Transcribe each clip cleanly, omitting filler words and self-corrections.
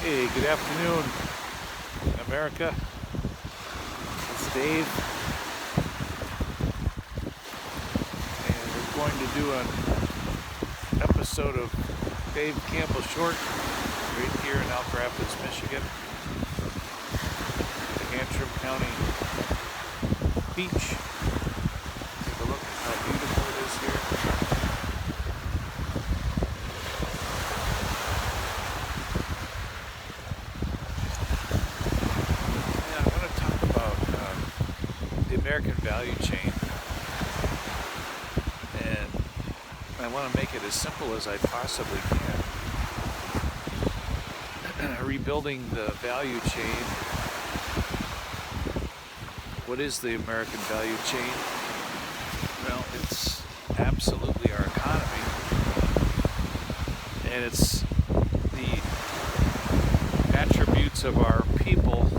Hey, good afternoon, America. It's Dave, and we're going to do an episode of Dave Campbell Short right here in Elk Rapids, Michigan, the Antrim County beach. Take a look at how beautiful it is here. American value chain, and I want to make it as simple as I possibly can. Rebuilding the value chain. What is the American value chain? Well, it's absolutely our economy, and it's the attributes of our people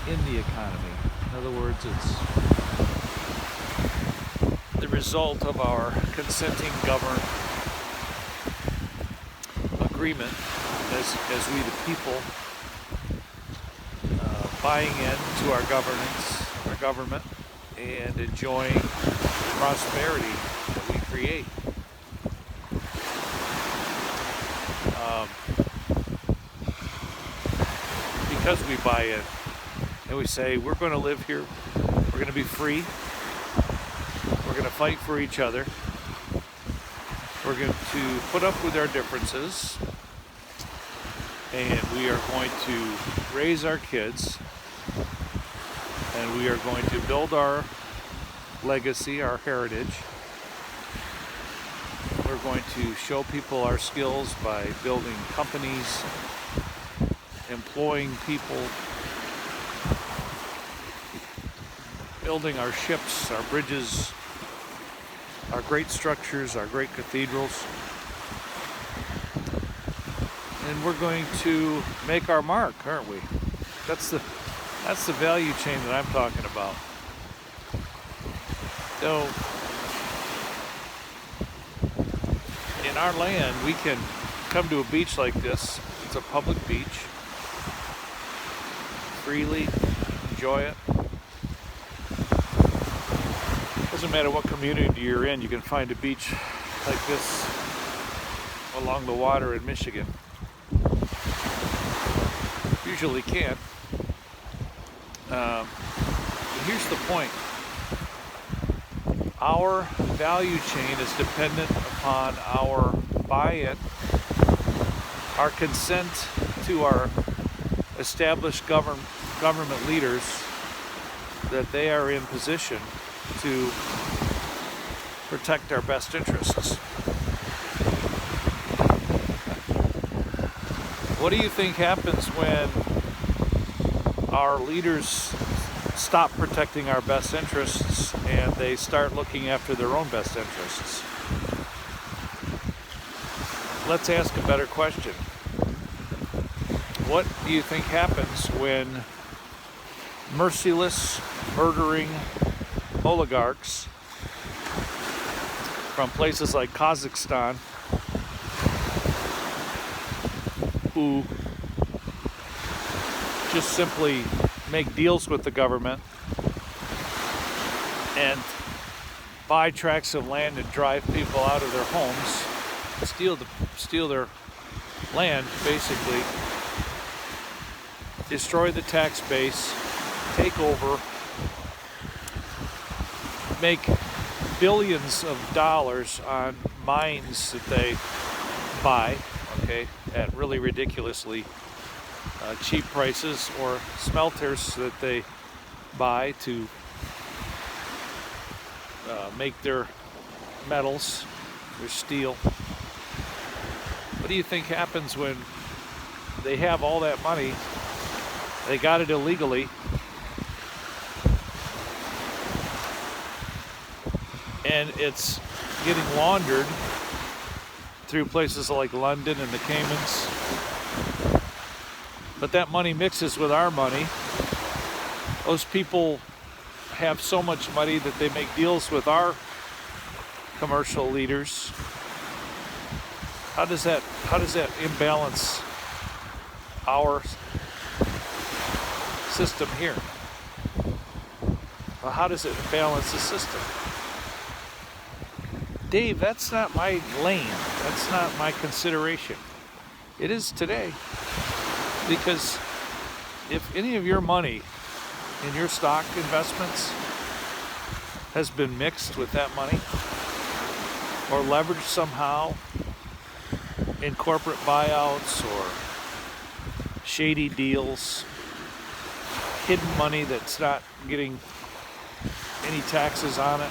in the economy. In other words, it's the result of our consenting governed agreement as we the people buying into our government, and enjoying the prosperity that we create. Because we buy in, and we say, we're going to live here, we're going to be free, we're going to fight for each other, we're going to put up with our differences, and we are going to raise our kids, and we are going to build our legacy, our heritage. We're going to show people our skills by building companies, employing people, building our ships, our bridges, our great structures, our great cathedrals. And we're going to make our mark, aren't we? That's the value chain that I'm talking about. So, in our land, we can come to a beach like this. It's a public beach. Freely enjoy it. Doesn't matter what community you're in, you can find a beach like this along the water in Michigan. Usually can't. Here's the point. Our value chain is dependent upon our buy-in, our consent to our established government leaders that they are in position to protect our best interests. What do you think happens when our leaders stop protecting our best interests and they start looking after their own best interests? Let's ask a better question. What do you think happens when merciless, murdering oligarchs from places like Kazakhstan, who just simply make deals with the government and buy tracts of land and drive people out of their homes, steal their land, basically, destroy the tax base, take over, make billions of dollars on mines that they buy, at really ridiculously cheap prices, or smelters that they buy to make their metals, their steel. What do you think happens when they have all that money? They got it illegally, and it's getting laundered through places like London and the Caymans. But that money mixes with our money. Those people have so much money that they make deals with our commercial leaders How does that imbalance our system here? Well, how does it balance the system? Dave, that's not my lane. That's not my consideration. It is today. Because if any of your money in your stock investments has been mixed with that money or leveraged somehow in corporate buyouts or shady deals, hidden money that's not getting any taxes on it,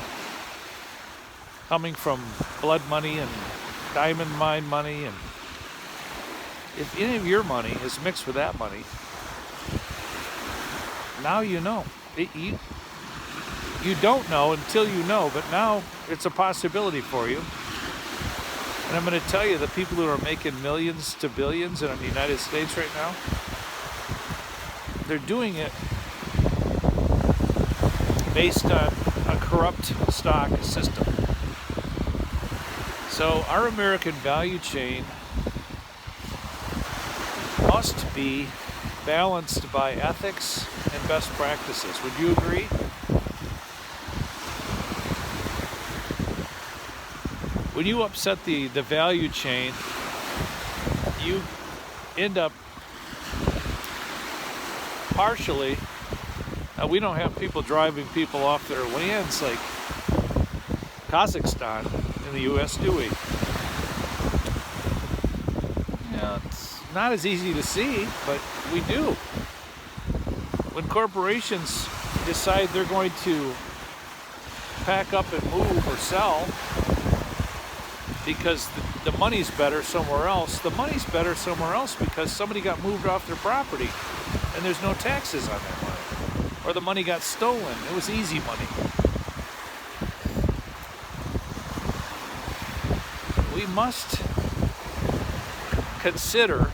coming from blood money and diamond mine money, and if any of your money is mixed with that money, now you know. You don't know until you know, but now it's a possibility for you. And I'm going to tell you, the people who are making millions to billions in the United States right now, they're doing it based on a corrupt stock system. So our American value chain must be balanced by ethics and best practices. Would you agree? When you upset the value chain, you end up partially, we don't have people driving people off their lands like Kazakhstan in the U.S., do we? Yeah, it's not as easy to see, but we do. When corporations decide they're going to pack up and move or sell because the money's better somewhere else, the money's better somewhere else because somebody got moved off their property and there's no taxes on that money. Or the money got stolen. It was easy money. We must consider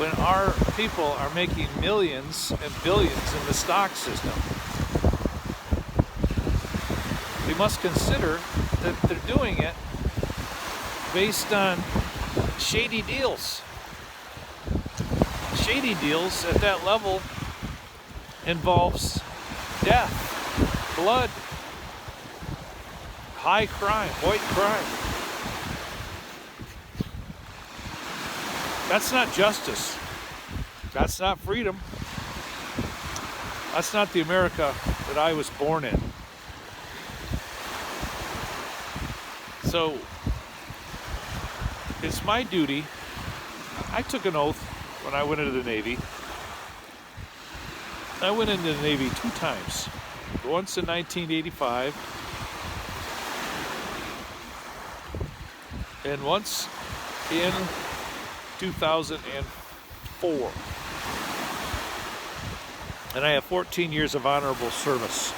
when our people are making millions and billions in the stock system, we must consider that they're doing it based on shady deals. Shady deals at that level involves death, blood, high crime, white crime. That's not justice. That's not freedom. That's not the America that I was born in. So it's my duty. I took an oath when I went into the Navy. I went into the Navy 2 times. Once in 1985 and once in 2004. And I have 14 years of honorable service.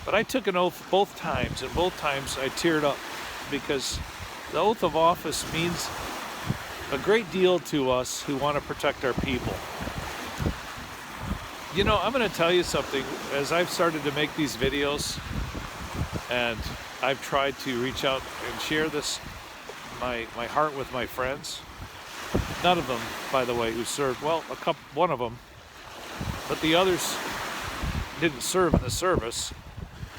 But I took an oath both times, and both times I teared up because the oath of office means a great deal to us who want to protect our people. You know, I'm going to tell you something. As I've started to make these videos, and I've tried to reach out and share this, my heart with my friends. None of them, by the way, who served, well, one of them, but the others didn't serve in the service.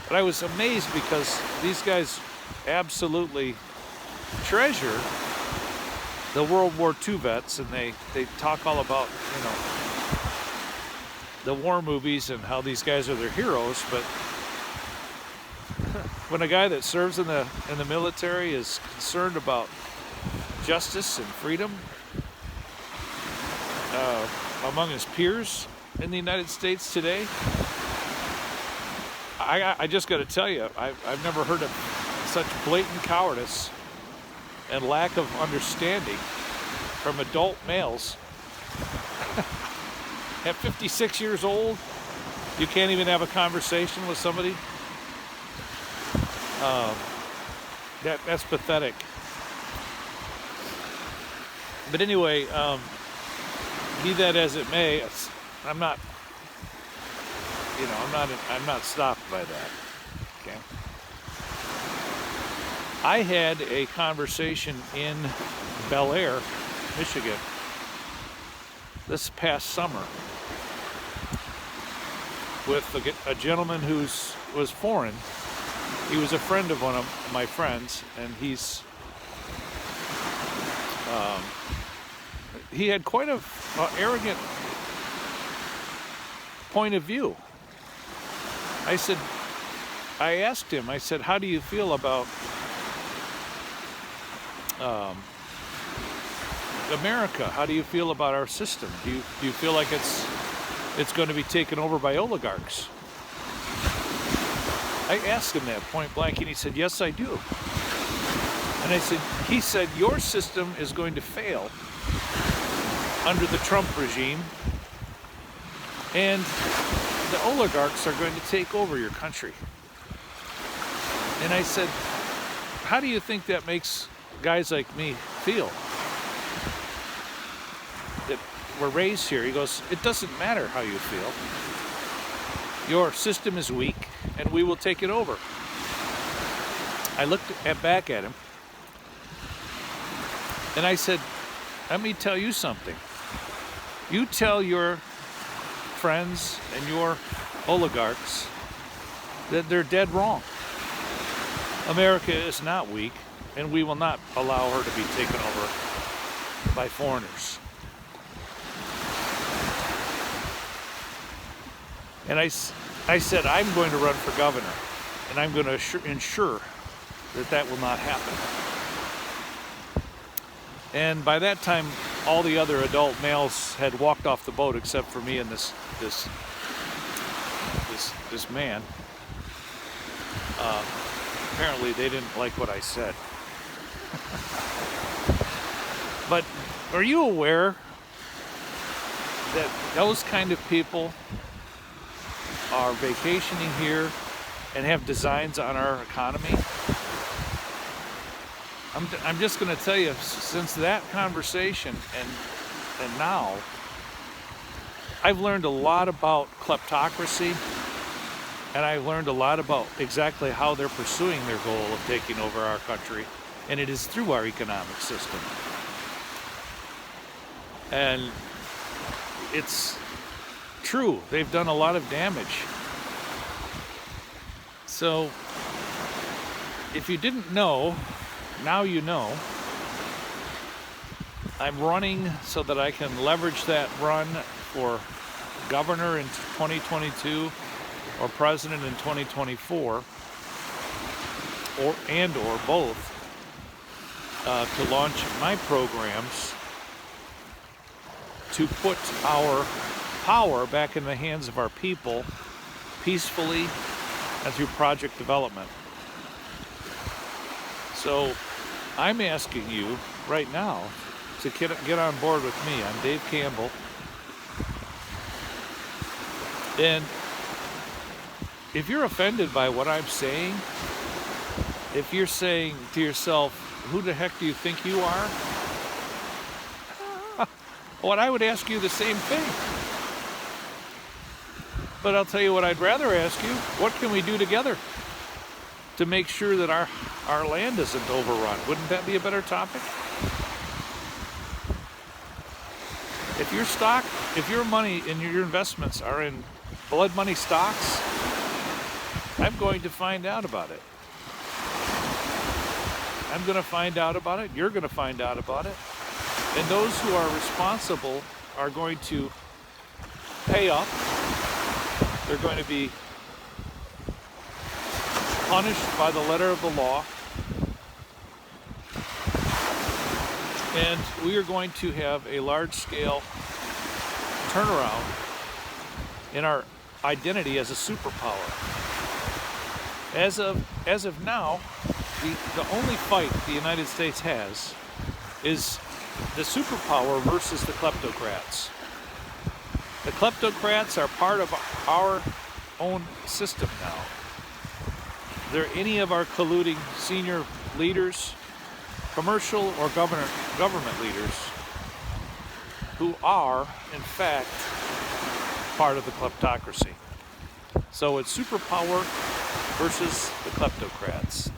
But I was amazed because these guys absolutely treasure the World War II vets, and they talk all about, you know, the war movies and how these guys are their heroes. But when a guy that serves in the military is concerned about justice and freedom among his peers in the United States today, I just got to tell you, I've never heard of such blatant cowardice and lack of understanding from adult males. At 56 years old, you can't even have a conversation with somebody. That's pathetic. But anyway, be that as it may, I'm not stopped by that. Okay. I had a conversation in Bel Air, Michigan, this past summer with a gentleman who was foreign. He was a friend of one of my friends, and he had quite a arrogant point of view. I asked him, I said, how do you feel about America? How do you feel about our system? Do you feel like it's going to be taken over by oligarchs? I asked him that point blank, and he said, yes, I do. And he said, your system is going to fail under the Trump regime, and the oligarchs are going to take over your country. And I said, how do you think that makes guys like me feel? That we're raised here. He goes, it doesn't matter how you feel. Your system is weak, and we will take it over. I looked back at him, and I said, let me tell you something. You tell your friends and your oligarchs that they're dead wrong. America is not weak, and we will not allow her to be taken over by foreigners. And I said, I'm going to run for governor, and I'm going to ensure that will not happen. And by that time, all the other adult males had walked off the boat except for me and this man. Apparently they didn't like what I said. But are you aware that those kind of people are vacationing here and have designs on our economy? I'm just going to tell you, since that conversation and now, I've learned a lot about kleptocracy, and I've learned a lot about exactly how they're pursuing their goal of taking over our country, and it is through our economic system. And it's true, they've done a lot of damage. So, if you didn't know, now you know. I'm running so that I can leverage that run for governor in 2022 or president in 2024, or both, to launch my programs to put our power back in the hands of our people peacefully and through project development. So I'm asking you right now to get on board with me. I'm Dave Campbell. And if you're offended by what I'm saying, if you're saying to yourself, who the heck do you think you are? Well, I would ask you the same thing. But I'll tell you what I'd rather ask you. What can we do together to make sure that our land isn't overrun? Wouldn't that be a better topic? If your money and your investments are in blood money stocks, I'm going to find out about it. I'm going to find out about it. You're going to find out about it. And those who are responsible are going to pay up. They're going to be punished by the letter of the law. And we are going to have a large-scale turnaround in our identity as a superpower. As of now, the only fight the United States has is the superpower versus the kleptocrats. The kleptocrats are part of our own system now. They're any of our colluding senior leaders, commercial or government leaders, who are, in fact, part of the kleptocracy. So it's superpower versus the kleptocrats.